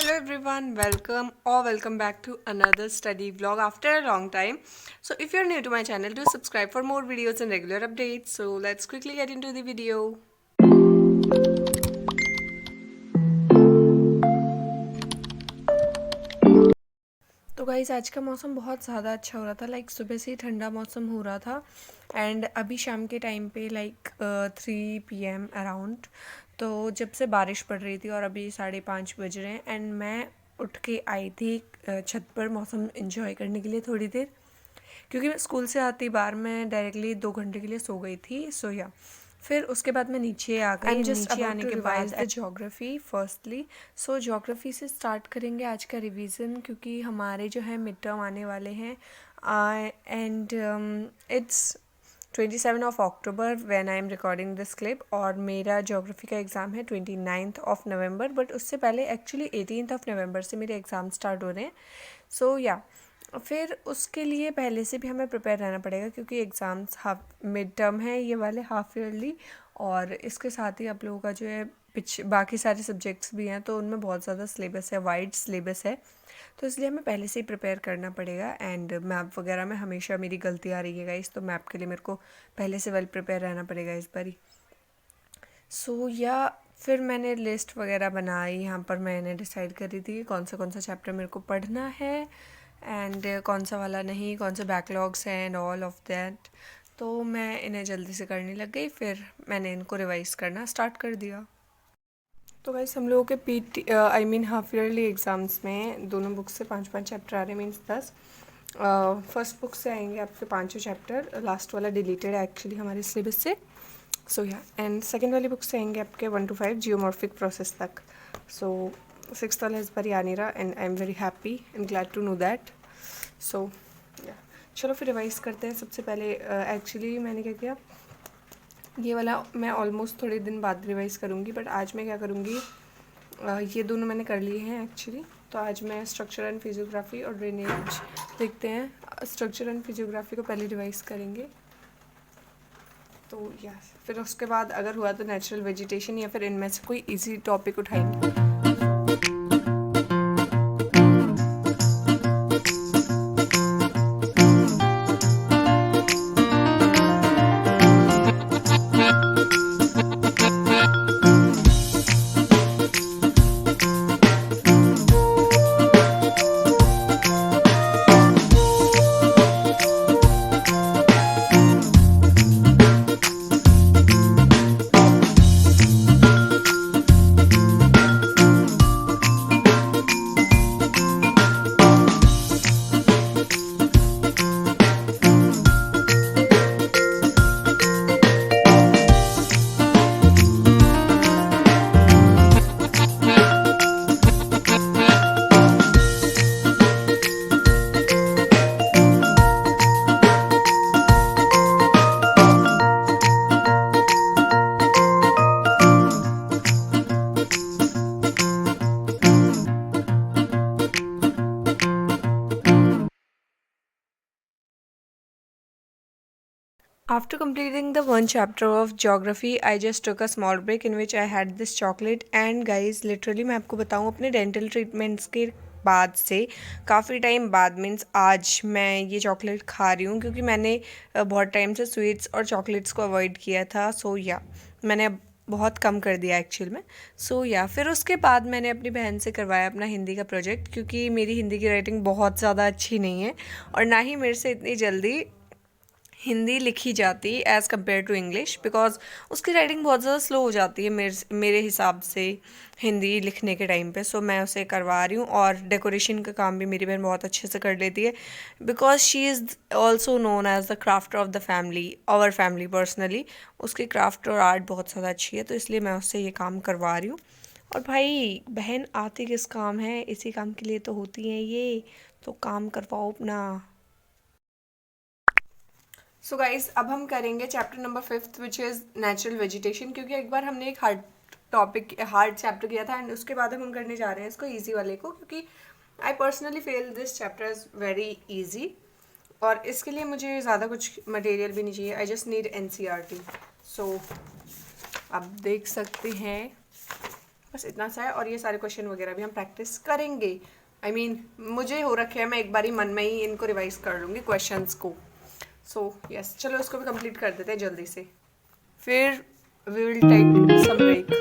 Hello everyone, welcome back to another study vlog after a long time. So if you're new to my channel, do subscribe for more videos and regular updates. So let's quickly get into the video. तो guys आज का मौसम बहुत ज़्यादा अच्छा हो रहा था, लाइक सुबह से ही ठंडा मौसम हो रहा था एंड अभी शाम के टाइम पे लाइक 3 PM अराउंड तो जब से बारिश पड़ रही थी और अभी 5:30 बज रहे हैं एंड मैं उठ के आई थी छत पर मौसम एंजॉय करने के लिए थोड़ी देर, क्योंकि मैं स्कूल से आती बार मैं डायरेक्टली 2 घंटे के लिए सो गई थी। सो या फिर उसके बाद मैं नीचे आ गई। नीचे आने के बाद ज्योग्राफी फर्स्टली। सो ज्योग्राफी से स्टार्ट करेंगे आज का रिवीजन, क्योंकि हमारे जो है मिड टर्म आने वाले हैं and it's 27 when I am recording this clip. और मेरा ज्योग्राफी का एग्ज़ाम है 29 बट उससे पहले एक्चुअली 18 से मेरे एग्ज़ाम स्टार्ट हो रहे हैं। सो या फिर उसके लिए पहले से भी हमें प्रिपेयर रहना पड़ेगा, क्योंकि एग्ज़ाम्स हाफ मिड टर्म है ये वाले हाफ ईयरली, और इसके साथ ही आप लोगों का जो है बाकी सारे सब्जेक्ट्स भी हैं तो उनमें बहुत ज़्यादा सिलेबस है, वाइड सिलेबस है, तो इसलिए हमें पहले से ही प्रिपेयर करना पड़ेगा। एंड मैप वगैरह में हमेशा मेरी गलती आ रही है गाइस, तो मैप के लिए मेरे को पहले से वेल प्रिपेयर रहना पड़ेगा इस बारी। सो या फिर मैंने लिस्ट वगैरह बनाई, यहाँ पर मैंने डिसाइड करी थी कौन सा चैप्टर मेरे को पढ़ना है एंड कौन सा वाला नहीं, कौन से बैकलॉग्स हैं एंड ऑल ऑफ दैट। तो मैं इन्हें जल्दी से करने लग गई, फिर मैंने इनको रिवाइज़ करना स्टार्ट कर दिया। तो गाइस हम लोगों के I mean half yearly exams में दोनों बुक से 5-5 चैप्टर आ रहे, मीन्स 10। फर्स्ट बुक से आएंगे आपके 5 चैप्टर, लास्ट वाला डिलीटेड है एक्चुअली हमारे सिलेबस से। सो या एंड सेकेंड वाली बुक से आएंगे आपके 1 to 5 जियोमॉर्फिक प्रोसेस तक। सो सिक्स्थ वाला इस बार आ नहीं रहा and I am very happy and glad to know that. So yeah चलो फिर रिवाइज करते हैं। सबसे पहले एक्चुअली मैंने क्या किया, ये वाला मैं ऑलमोस्ट थोड़े दिन बाद रिवाइज़ करूँगी, बट आज मैं क्या करूँगी, ये दोनों मैंने कर लिए हैं एक्चुअली। तो आज मैं स्ट्रक्चर एंड फिजियोग्राफी और ड्रेनेज देखते हैं। स्ट्रक्चर एंड फिजियोग्राफी को पहले रिवाइज़ करेंगे, तो या फिर उसके बाद अगर हुआ तो नेचुरल वेजिटेशन या फिर इनमें से कोई इजी टॉपिक उठाएंगे। After completing the one chapter of geography, I just took a small break in which I had this chocolate and guys literally मैं आपको बताऊँ अपने डेंटल ट्रीटमेंट्स के बाद से काफ़ी टाइम बाद मीन्स आज मैं ये चॉकलेट खा रही हूँ, क्योंकि मैंने बहुत टाइम से स्वीट्स और चॉकलेट्स को अवॉइड किया था। सो या मैंने अब बहुत कम कर दिया एक्चुअल में। सो या फिर उसके बाद मैंने अपनी बहन से करवाया अपना हिंदी का प्रोजेक्ट, क्योंकि मेरी हिंदी की राइटिंग बहुत ज़्यादा अच्छी नहीं है और ना ही मेरे से इतनी जल्दी हिंदी लिखी जाती as compare to English, because उसकी राइटिंग बहुत ज़्यादा स्लो हो जाती है मेरे हिसाब से हिंदी लिखने के टाइम पे। सो मैं उसे करवा रही हूँ और डेकोरेशन का काम भी मेरी बहन बहुत अच्छे से कर लेती है, because she is also known as the crafter of the family, our family personally. उसकी क्राफ्ट और आर्ट बहुत ज़्यादा अच्छी है, तो इसलिए मैं उससे ये काम करवा रही हूँ। और भाई बहन आती किस काम है, इसी काम के लिए तो होती हैं ये, तो काम करवाओ अपना। सो गाइस अब हम करेंगे chapter number 5 which is natural vegetation, क्योंकि एक बार हमने एक हार्ड चैप्टर किया था एंड उसके बाद हम करने जा रहे हैं इसको इजी वाले को, क्योंकि I personally feel this chapter is very easy और इसके लिए मुझे ज़्यादा कुछ मटेरियल भी नहीं चाहिए। I just need NCERT। सो आप देख सकते हैं बस इतना सा है, और ये सारे क्वेश्चन वगैरह भी हम प्रैक्टिस करेंगे। आई मीन मुझे हो रखे है, मैं एक बारी मन में ही इनको रिवाइज कर लूँगी क्वेश्चंस को। सो यस, चलो इसको भी कंप्लीट कर देते हैं जल्दी से, फिर we will take some break.